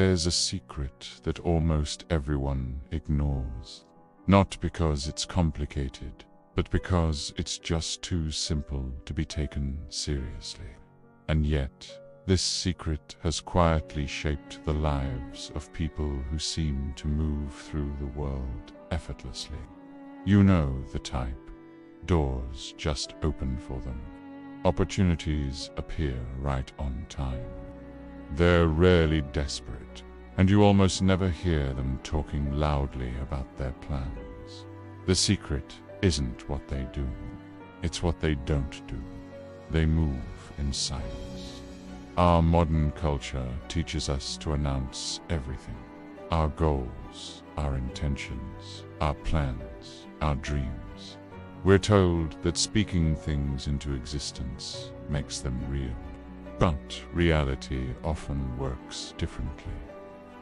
There's a secret that almost everyone ignores. Not because it's complicated, but because it's just too simple to be taken seriously. And yet, this secret has quietly shaped the lives of people who seem to move through the world effortlessly. You know the type. Doors just open for them. Opportunities appear right on time. They're rarely desperate, and you almost never hear them talking loudly about their plans. The secret isn't what they do, it's what they don't do. They move in silence. Our modern culture teaches us to announce everything. Our goals, our intentions, our plans, our dreams. We're told that speaking things into existence makes them real. But reality often works differently.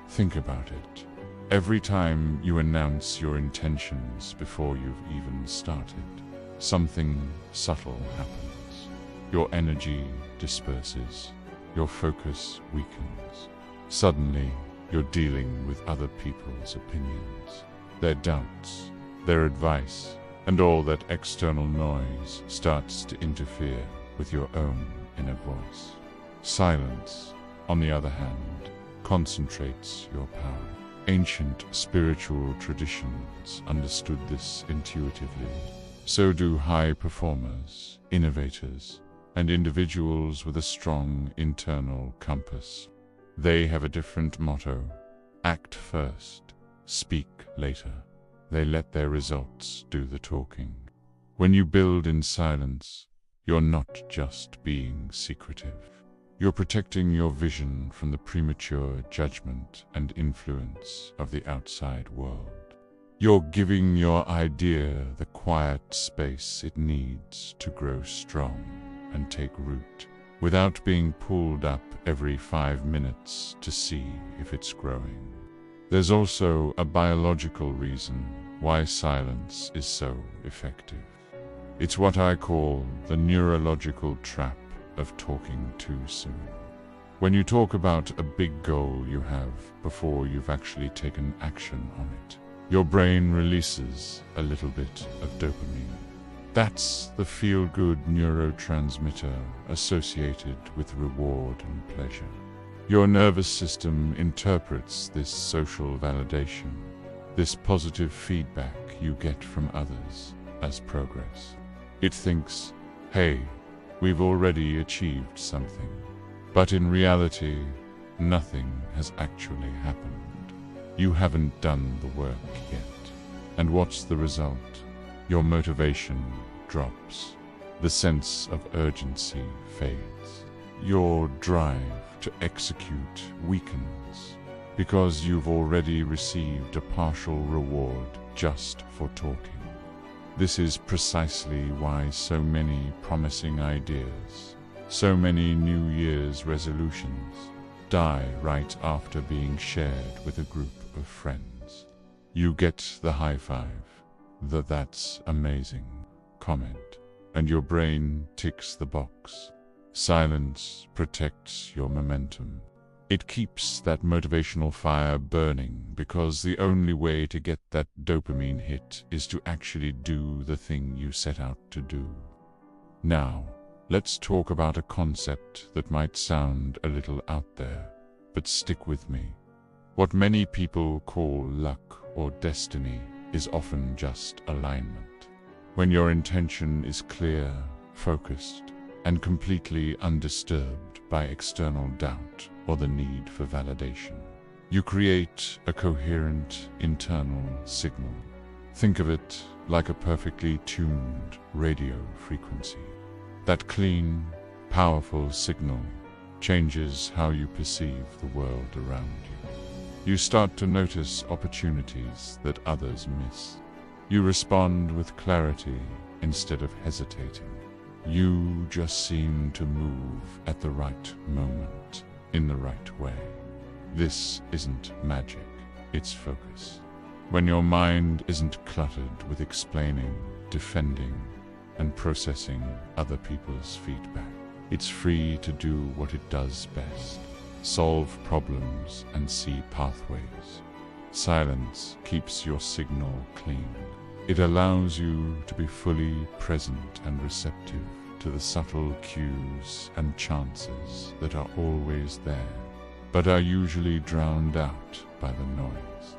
Think about it. Every time you announce your intentions before you've even started, something subtle happens. Your energy disperses. Your focus weakens. Suddenly, you're dealing with other people's opinions, their doubts, their advice, and all that external noise starts to interfere with your own inner voice. Silence, on the other hand, concentrates your power. Ancient spiritual traditions understood this intuitively. So do high performers, innovators, and individuals with a strong internal compass. They have a different motto: act first, speak later. They let their results do the talking. When you build in silence, you're not just being secretive. You're protecting your vision from the premature judgment and influence of the outside world. You're giving your idea the quiet space it needs to grow strong and take root, without being pulled up every 5 minutes to see if it's growing. There's also a biological reason why silence is so effective. It's what I call the neurological trap of talking too soon. When you talk about a big goal you have before you've actually taken action on it, your brain releases a little bit of dopamine. That's the feel-good neurotransmitter associated with reward and pleasure. Your nervous system interprets this social validation, this positive feedback you get from others, as progress. It thinks, hey, we've already achieved something. But in reality, nothing has actually happened. You haven't done the work yet. And what's the result? Your motivation drops. The sense of urgency fades. Your drive to execute weakens, because you've already received a partial reward just for talking. This is precisely why so many promising ideas, so many New Year's resolutions, die right after being shared with a group of friends. You get the high five, the "that's amazing" comment, and your brain ticks the box. Silence protects your momentum. It keeps that motivational fire burning, because the only way to get that dopamine hit is to actually do the thing you set out to do. Now, let's talk about a concept that might sound a little out there, but stick with me. What many people call luck or destiny is often just alignment. When your intention is clear, focused, and completely undisturbed by external doubt or the need for validation, you create a coherent internal signal. Think of it like a perfectly tuned radio frequency. That clean, powerful signal changes how you perceive the world around you. You start to notice opportunities that others miss. You respond with clarity instead of hesitating. You just seem to move at the right moment, in the right way. This isn't magic, it's focus. When your mind isn't cluttered with explaining, defending, and processing other people's feedback, it's free to do what it does best: solve problems, and see pathways. Silence keeps your signal clean. It allows you to be fully present and receptive to the subtle cues and chances that are always there, but are usually drowned out by the noise.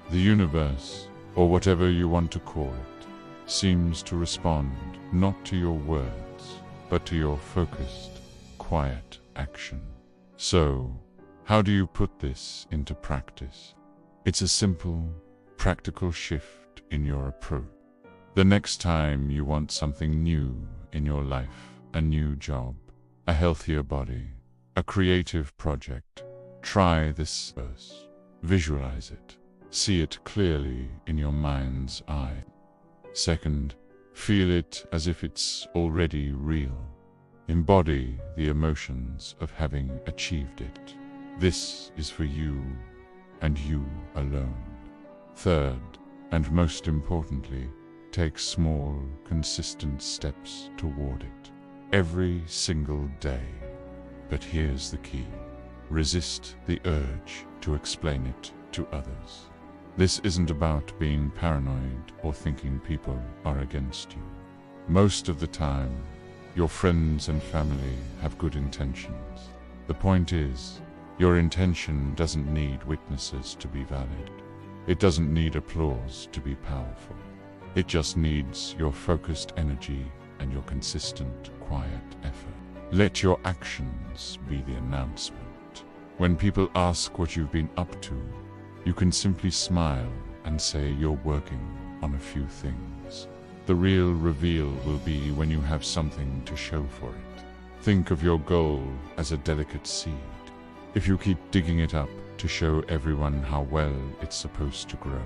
The universe, or whatever you want to call it, seems to respond not to your words, but to your focused, quiet action. So, how do you put this into practice? It's a simple, practical shift in your approach. The next time you want something new in your life, a new job, a healthier body, a creative project, try this verse. Visualize it. See it clearly in your mind's eye. Second, feel it as if it's already real. Embody the emotions of having achieved it. This is for you and you alone. Third, and most importantly, take small, consistent steps toward it. Every single day. But here's the key. Resist the urge to explain it to others. This isn't about being paranoid or thinking people are against you. Most of the time, your friends and family have good intentions. The point is, your intention doesn't need witnesses to be valid. It doesn't need applause to be powerful. It just needs your focused energy and your consistent, quiet effort. Let your actions be the announcement. When people ask what you've been up to, you can simply smile and say you're working on a few things. The real reveal will be when you have something to show for it. Think of your goal as a delicate seed. If you keep digging it up to show everyone how well it's supposed to grow,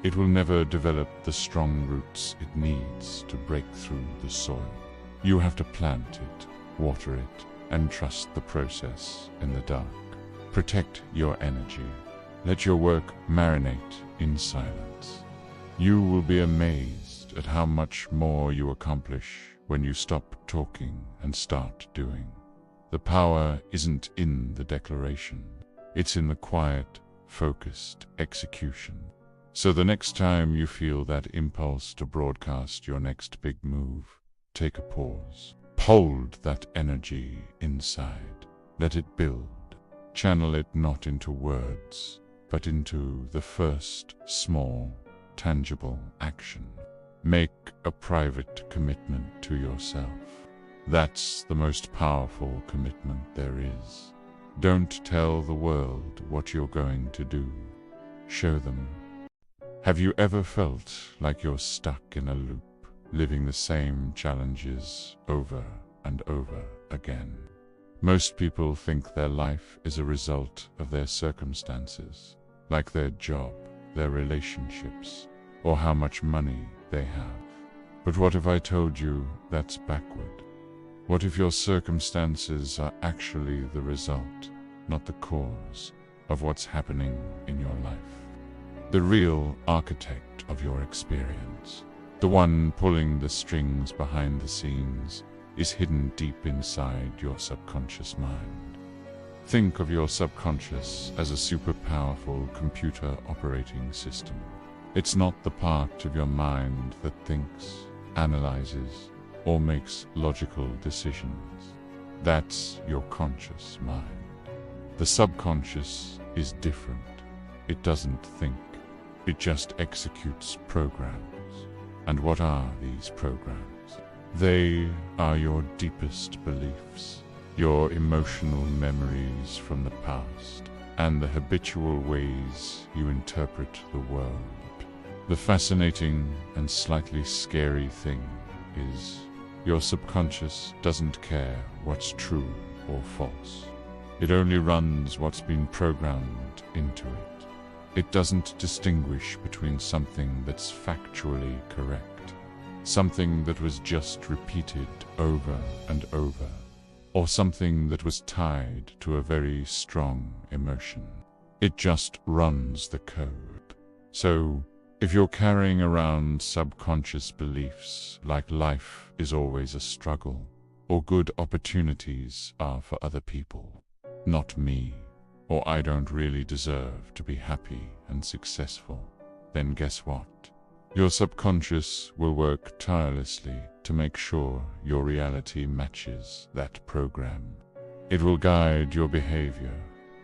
it will never develop the strong roots it needs to break through the soil. You have to plant it, water it, and trust the process in the dark. Protect your energy. Let your work marinate in silence. You will be amazed at how much more you accomplish when you stop talking and start doing. The power isn't in the declaration. It's in the quiet, focused execution. So the next time you feel that impulse to broadcast your next big move, take a pause. Hold that energy inside. Let it build. Channel it not into words, but into the first small, tangible action. Make a private commitment to yourself. That's the most powerful commitment there is. Don't tell the world what you're going to do. Show them. Have you ever felt like you're stuck in a loop, living the same challenges over and over again? Most people think their life is a result of their circumstances, like their job, their relationships, or how much money they have. But what if I told you that's backward? What if your circumstances are actually the result, not the cause, of what's happening in your life? The real architect of your experience, the one pulling the strings behind the scenes, is hidden deep inside your subconscious mind. Think of your subconscious as a super powerful computer operating system. It's not the part of your mind that thinks, analyzes, or makes logical decisions. That's your conscious mind. The subconscious is different. It doesn't think. It just executes programs. And what are these programs? They are your deepest beliefs, your emotional memories from the past, and the habitual ways you interpret the world. The fascinating and slightly scary thing is, your subconscious doesn't care what's true or false. It only runs what's been programmed into it. It doesn't distinguish between something that's factually correct, something that was just repeated over and over, or something that was tied to a very strong emotion. It just runs the code. So, if you're carrying around subconscious beliefs like life is always a struggle, or good opportunities are for other people, not me, or I don't really deserve to be happy and successful, then guess what? Your subconscious will work tirelessly to make sure your reality matches that program. It will guide your behavior,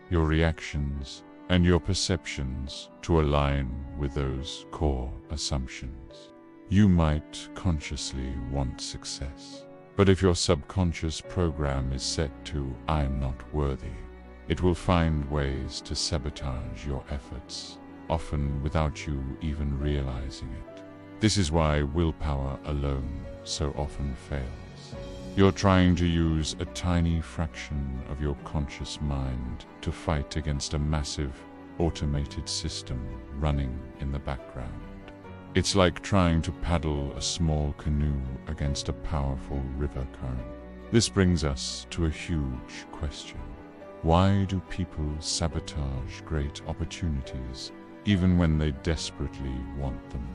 your reactions, and your perceptions to align with those core assumptions. You might consciously want success, but if your subconscious program is set to "I'm not worthy," it will find ways to sabotage your efforts, often without you even realizing it. This is why willpower alone so often fails. You're trying to use a tiny fraction of your conscious mind to fight against a massive, automated system running in the background. It's like trying to paddle a small canoe against a powerful river current. This brings us to a huge question. Why do people sabotage great opportunities even when they desperately want them?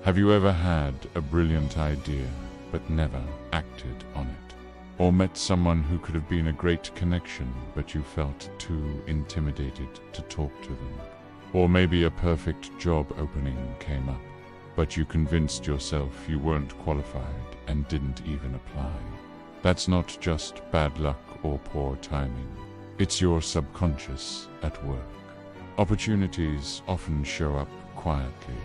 Have you ever had a brilliant idea but never acted on it? Or met someone who could have been a great connection but you felt too intimidated to talk to them? Or maybe a perfect job opening came up, but you convinced yourself you weren't qualified and didn't even apply. That's not just bad luck or poor timing. It's your subconscious at work. Opportunities often show up quietly,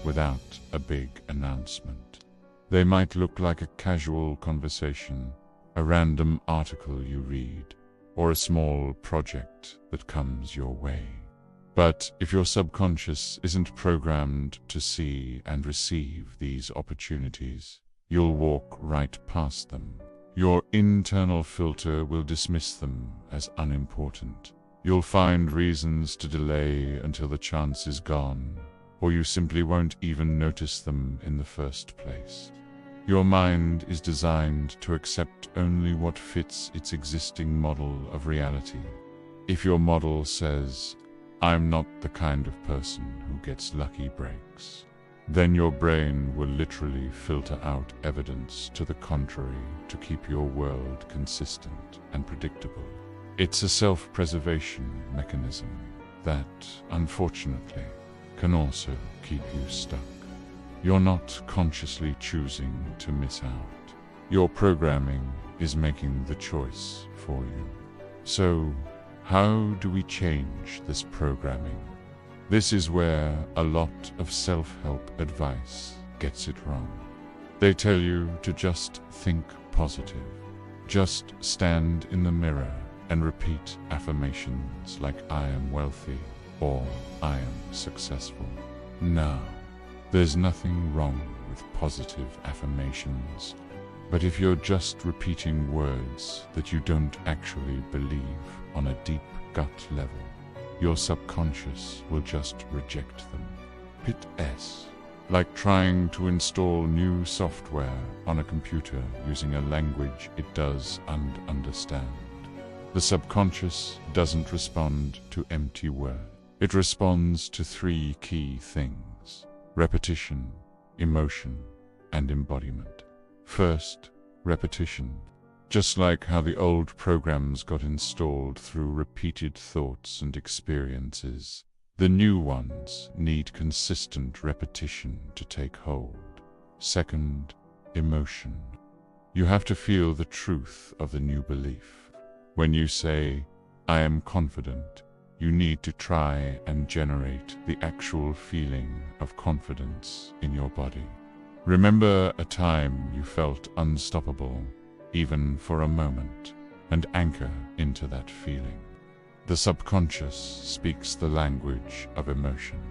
without a big announcement. They might look like a casual conversation, a random article you read, or a small project that comes your way. But if your subconscious isn't programmed to see and receive these opportunities, you'll walk right past them. Your internal filter will dismiss them as unimportant. You'll find reasons to delay until the chance is gone, or you simply won't even notice them in the first place. Your mind is designed to accept only what fits its existing model of reality. If your model says, "I'm not the kind of person who gets lucky breaks," then your brain will literally filter out evidence to the contrary to keep your world consistent and predictable. It's a self-preservation mechanism that, unfortunately, can also keep you stuck. You're not consciously choosing to miss out. Your programming is making the choice for you. So, how do we change this programming? This is where a lot of self-help advice gets it wrong. They tell you to just think positive. Just stand in the mirror and repeat affirmations like "I am wealthy" or "I am successful." Now, there's nothing wrong with positive affirmations, but if you're just repeating words that you don't actually believe on a deep gut level, your subconscious will just reject them. Hit S. Like trying to install new software on a computer using a language it does understand. The subconscious doesn't respond to empty words. It responds to three key things: repetition, emotion, and embodiment. First, repetition. Just like how the old programs got installed through repeated thoughts and experiences, the new ones need consistent repetition to take hold. Second, emotion. You have to feel the truth of the new belief. When you say, "I am confident," you need to try and generate the actual feeling of confidence in your body. Remember a time you felt unstoppable, even for a moment, and anchor into that feeling. The subconscious speaks the language of emotion.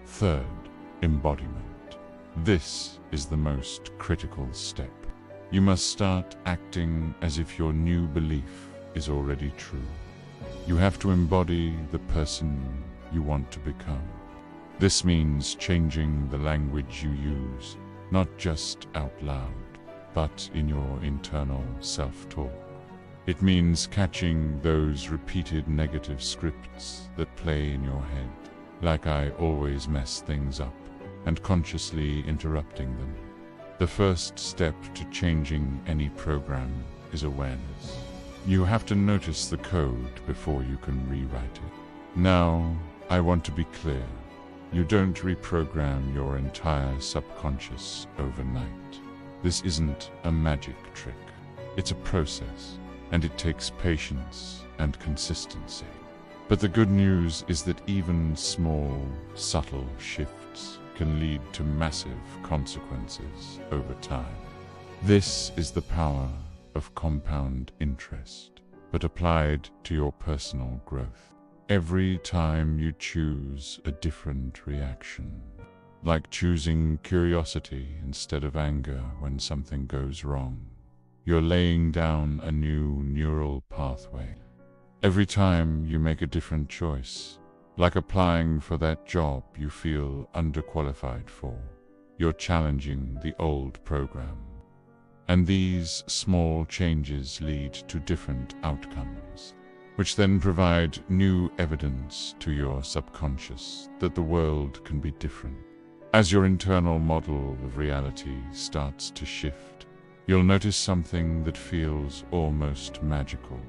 Third, embodiment. This is the most critical step. You must start acting as if your new belief is already true. You have to embody the person you want to become. This means changing the language you use, not just out loud, but in your internal self-talk. It means catching those repeated negative scripts that play in your head, like "I always mess things up," and consciously interrupting them. The first step to changing any program is awareness. You have to notice the code before you can rewrite it. Now, I want to be clear. You don't reprogram your entire subconscious overnight. This isn't a magic trick. It's a process, and it takes patience and consistency. But the good news is that even small, subtle shifts can lead to massive consequences over time. This is the power of compound interest, but applied to your personal growth. Every time you choose a different reaction, like choosing curiosity instead of anger when something goes wrong, you're laying down a new neural pathway. Every time you make a different choice, like applying for that job you feel underqualified for, you're challenging the old program. And these small changes lead to different outcomes, which then provide new evidence to your subconscious that the world can be different. As your internal model of reality starts to shift, you'll notice something that feels almost magical.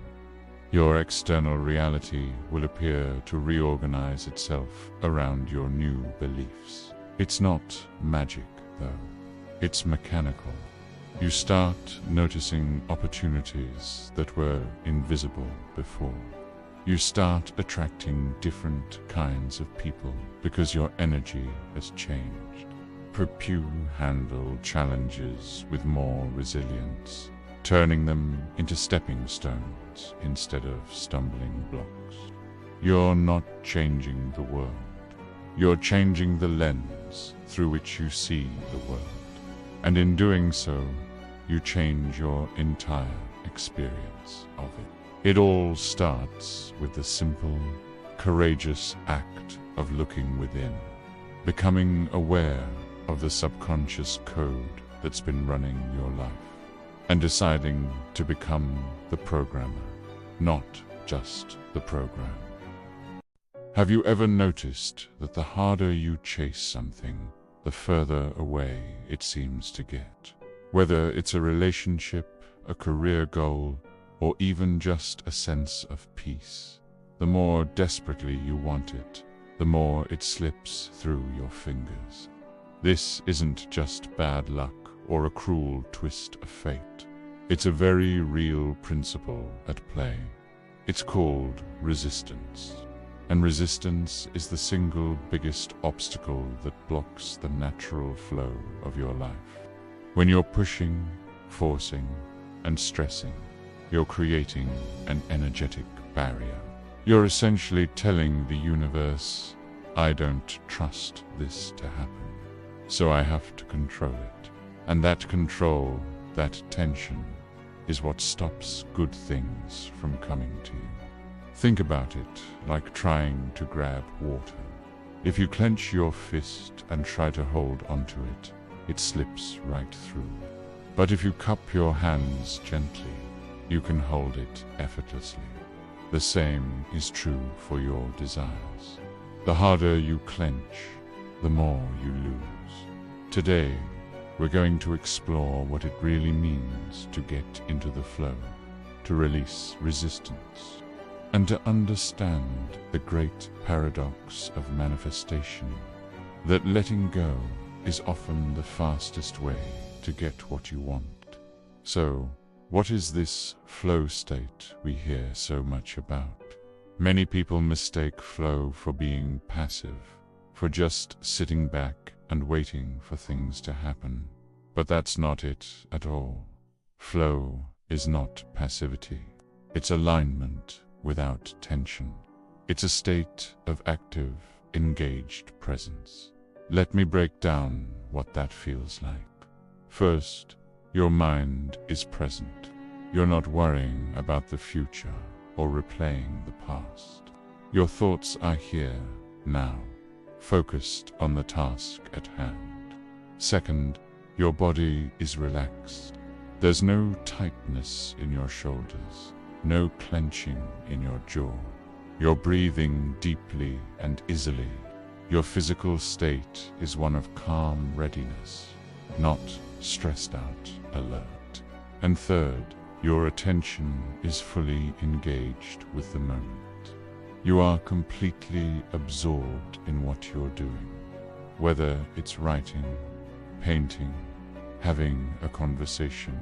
Your external reality will appear to reorganize itself around your new beliefs. It's not magic, though. It's mechanical. You start noticing opportunities that were invisible before. You start attracting different kinds of people because your energy has changed. You handle challenges with more resilience, turning them into stepping stones instead of stumbling blocks. You're not changing the world. You're changing the lens through which you see the world. And in doing so, you change your entire experience of it. It all starts with the simple, courageous act of looking within, becoming aware of the subconscious code that's been running your life, and deciding to become the programmer, not just the program. Have you ever noticed that the harder you chase something, the further away it seems to get? Whether it's a relationship, a career goal, or even just a sense of peace, the more desperately you want it, the more it slips through your fingers. This isn't just bad luck or a cruel twist of fate. It's a very real principle at play. It's called resistance. And resistance is the single biggest obstacle that blocks the natural flow of your life. When you're pushing, forcing, and stressing, you're creating an energetic barrier. You're essentially telling the universe, I don't trust this to happen, so I have to control it. And that control, that tension, is what stops good things from coming to you. Think about it like trying to grab water. If you clench your fist and try to hold onto it, it slips right through. But if you cup your hands gently, you can hold it effortlessly. The same is true for your desires. The harder you clench, the more you lose. Today, we're going to explore what it really means to get into the flow, to release resistance, and to understand the great paradox of manifestation, that letting go is often the fastest way to get what you want. So, what is this flow state we hear so much about? Many people mistake flow for being passive, for just sitting back and waiting for things to happen. But that's not it at all. Flow is not passivity. It's alignment without tension. It's a state of active, engaged presence. Let me break down what that feels like. First, your mind is present. You're not worrying about the future or replaying the past. Your thoughts are here, now, focused on the task at hand. Second, your body is relaxed. There's no tightness in your shoulders, no clenching in your jaw. You're breathing deeply and easily. Your physical state is one of calm readiness, not stressed out alert. And third, Your attention is fully engaged with the moment. You are completely absorbed in what you're doing, whether it's writing, painting, having a conversation,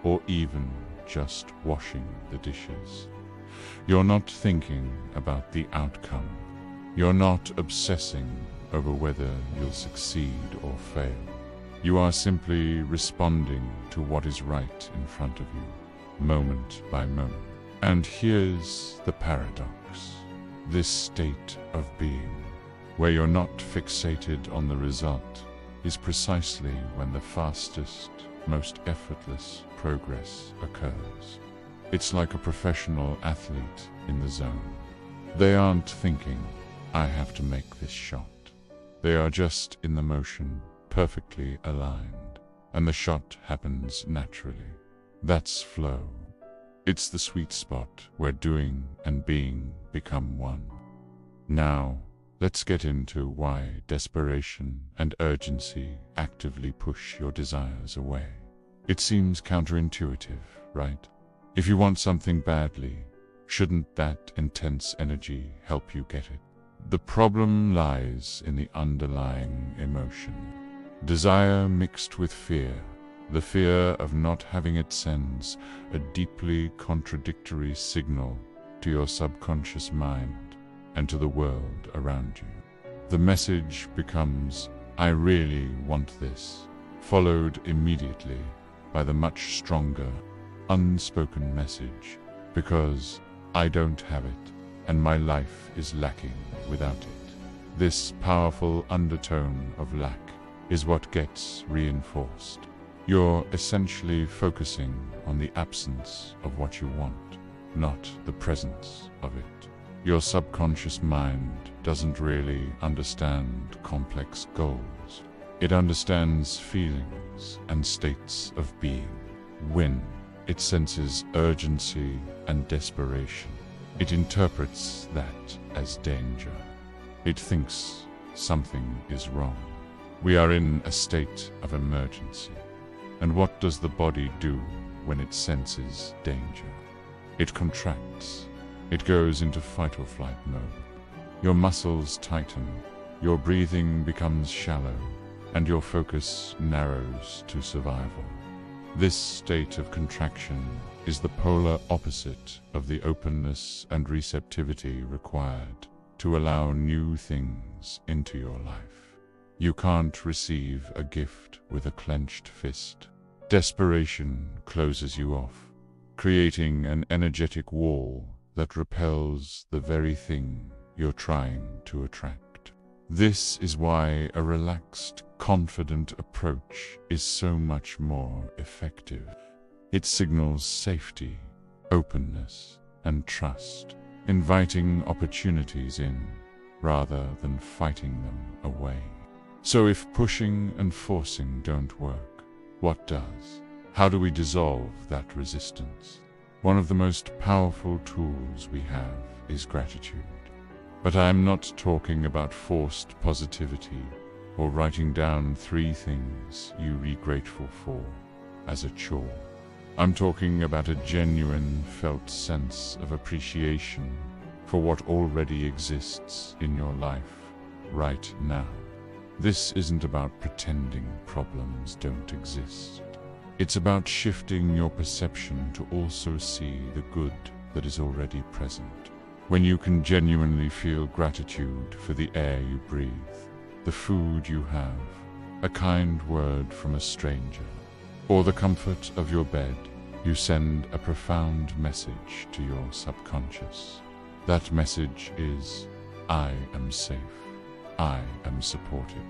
or even just washing the dishes. You're not thinking about the outcome. You're not obsessing over whether you'll succeed or fail. You are simply responding to what is right in front of you, moment by moment. And here's the paradox. This state of being, where you're not fixated on the result, is precisely when the fastest, most effortless progress occurs. It's like a professional athlete in the zone. They aren't thinking, I have to make this shot. They are just in the motion, perfectly aligned, and the shot happens naturally. That's flow. It's the sweet spot where doing and being become one. Now, let's get into why desperation and urgency actively push your desires away. It seems counterintuitive, right? If you want something badly, shouldn't that intense energy help you get it? The problem lies in the underlying emotion. Desire mixed with fear. The fear of not having it sends a deeply contradictory signal to your subconscious mind and to the world around you. The message becomes, I really want this, followed immediately by the much stronger, unspoken message, because I don't have it and my life is lacking without it. This powerful undertone of lack is what gets reinforced. You're essentially focusing on the absence of what you want, not the presence of it. Your subconscious mind doesn't really understand complex goals. It understands feelings and states of being. When it senses urgency and desperation, it interprets that as danger. It thinks something is wrong. We are in a state of emergency. And what does the body do when it senses danger? It contracts. It goes into fight or flight mode. Your muscles tighten, your breathing becomes shallow, and your focus narrows to survival. This state of contraction is the polar opposite of the openness and receptivity required to allow new things into your life. You can't receive a gift with a clenched fist. Desperation closes you off, creating an energetic wall that repels the very thing you're trying to attract. This is why a relaxed, confident approach is so much more effective. It signals safety, openness, and trust, inviting opportunities in rather than fighting them away. So if pushing and forcing don't work, what does? How do we dissolve that resistance? One of the most powerful tools we have is gratitude. But I'm not talking about forced positivity or writing down 3 things you'll be grateful for as a chore. I'm talking about a genuine felt sense of appreciation for what already exists in your life right now. This isn't about pretending problems don't exist. It's about shifting your perception to also see the good that is already present. When you can genuinely feel gratitude for the air you breathe, the food you have, a kind word from a stranger, or the comfort of your bed, you send a profound message to your subconscious. That message is, I am safe. I am supported.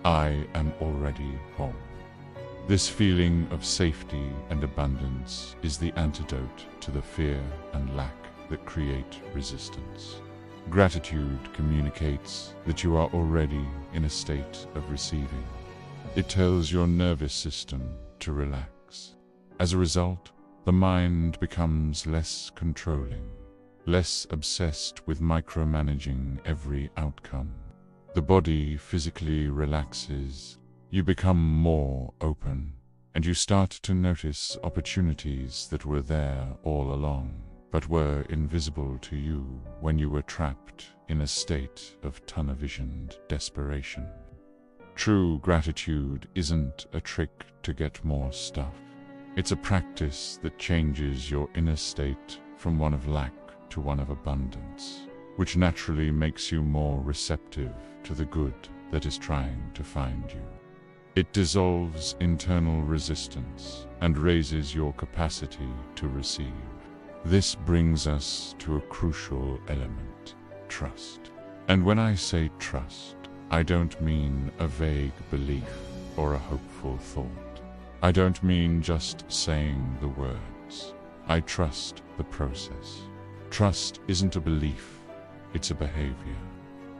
I am already whole. This feeling of safety and abundance is the antidote to the fear and lack that create resistance. Gratitude communicates that you are already in a state of receiving. It tells your nervous system to relax. As a result, the mind becomes less controlling, less obsessed with micromanaging every outcome. The body physically relaxes. You become more open, and you start to notice opportunities that were there all along, but were invisible to you when you were trapped in a state of tunnel-visioned desperation. True gratitude isn't a trick to get more stuff. It's a practice that changes your inner state from one of lack to one of abundance, which naturally makes you more receptive to the good that is trying to find you. It dissolves internal resistance and raises your capacity to receive. This brings us to a crucial element: trust. And when I say trust, I don't mean a vague belief or a hopeful thought. I don't mean just saying the words. I trust the process. Trust isn't a belief, it's a behavior.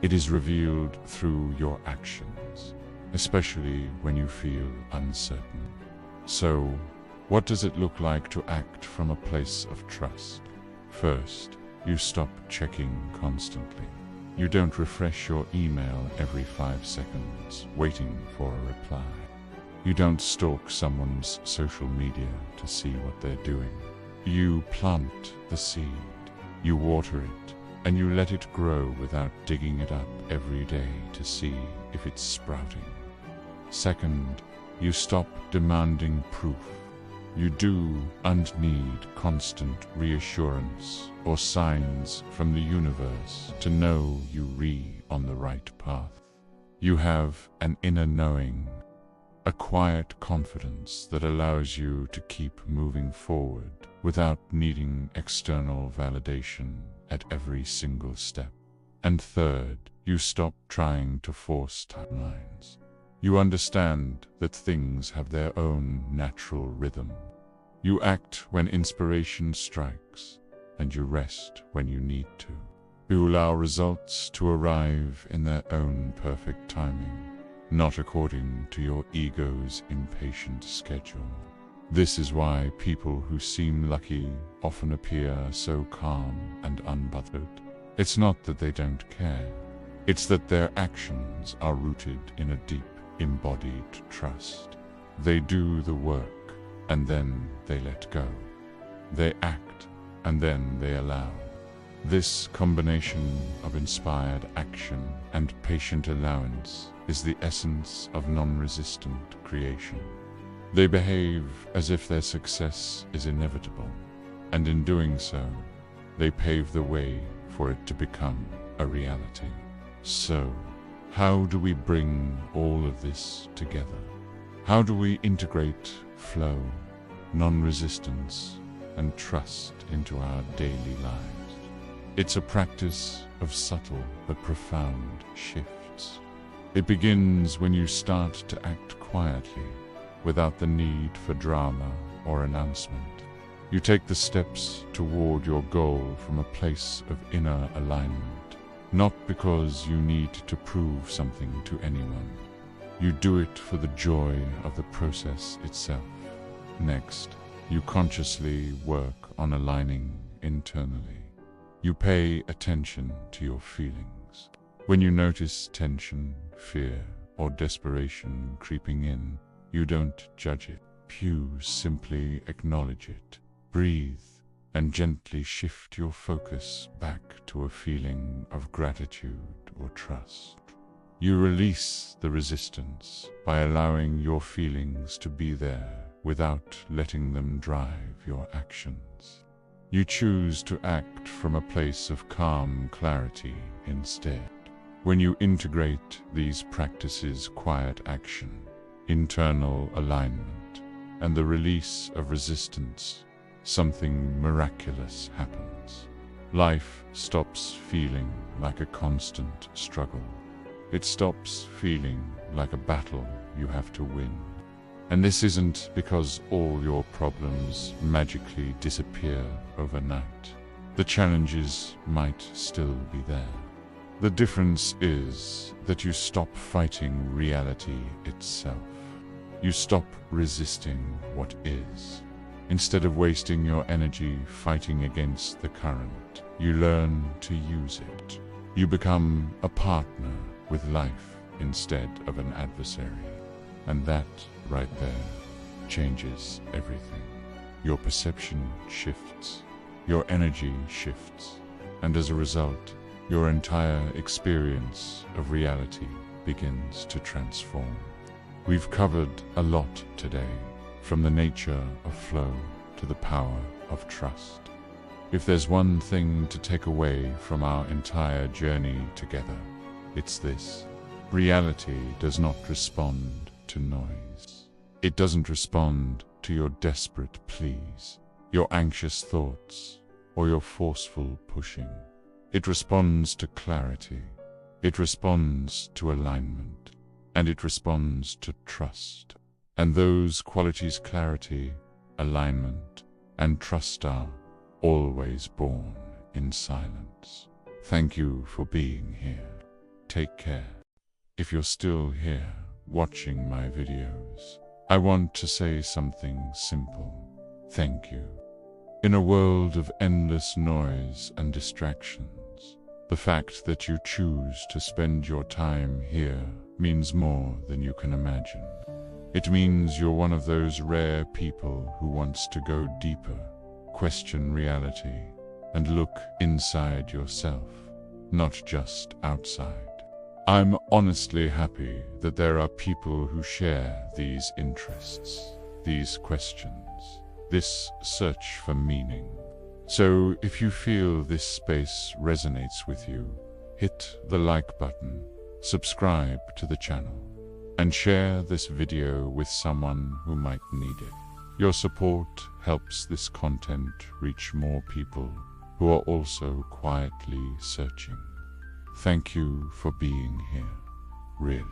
It is revealed through your actions, especially when you feel uncertain. So, what does it look like to act from a place of trust? First, you stop checking constantly. You don't refresh your email every 5 seconds, waiting for a reply. You don't stalk someone's social media to see what they're doing. You plant the seed, you water it, and you let it grow without digging it up every day to see if it's sprouting. Second, you stop demanding proof. You don't need constant reassurance or signs from the universe to know you're on the right path. You have an inner knowing, a quiet confidence that allows you to keep moving forward without needing external validation at every single step. And third, you stop trying to force timelines. You understand that things have their own natural rhythm. You act when inspiration strikes, and you rest when you need to. You allow results to arrive in their own perfect timing, not according to your ego's impatient schedule. This is why people who seem lucky often appear so calm and unbothered. It's not that they don't care. It's that their actions are rooted in a deep, embodied trust. They do the work, and then they let go. They act, and then they allow. This combination of inspired action and patient allowance is the essence of non-resistant creation. They behave as if their success is inevitable, and in doing so, they pave the way for it to become a reality. So, how do we bring all of this together? How do we integrate flow, non-resistance, and trust into our daily lives? It's a practice of subtle but profound shifts. It begins when you start to act quietly, without the need for drama or announcement. You take the steps toward your goal from a place of inner alignment, not because you need to prove something to anyone. You do it for the joy of the process itself. Next, you consciously work on aligning internally. You pay attention to your feelings. When you notice tension, fear, or desperation creeping in, you don't judge it. You simply acknowledge it. Breathe and gently shift your focus back to a feeling of gratitude or trust. You release the resistance by allowing your feelings to be there without letting them drive your actions. You choose to act from a place of calm clarity instead. When you integrate these practices: quiet action, internal alignment, and the release of resistance, something miraculous happens. Life stops feeling like a constant struggle. It stops feeling like a battle you have to win. And this isn't because all your problems magically disappear overnight. The challenges might still be there. The difference is that you stop fighting reality itself. You stop resisting what is. Instead of wasting your energy fighting against the current, you learn to use it. You become a partner with life instead of an adversary. And that, right there, changes everything. Your perception shifts, your energy shifts, and as a result, your entire experience of reality begins to transform. We've covered a lot today, from the nature of flow to the power of trust. If there's one thing to take away from our entire journey together, it's this. Reality does not respond to noise. It doesn't respond to your desperate pleas, your anxious thoughts, or your forceful pushing. It responds to clarity. It responds to alignment. And it responds to trust. And those qualities, clarity, alignment, and trust, are always born in silence. Thank you for being here. Take care. If you're still here watching my videos, I want to say something simple. Thank you. In a world of endless noise and distractions, the fact that you choose to spend your time here means more than you can imagine. It means you're one of those rare people who wants to go deeper, question reality, and look inside yourself, not just outside. I'm honestly happy that there are people who share these interests, these questions, this search for meaning. So if you feel this space resonates with you, hit the like button, subscribe to the channel, and share this video with someone who might need it. Your support helps this content reach more people who are also quietly searching. Thank you for being here, really.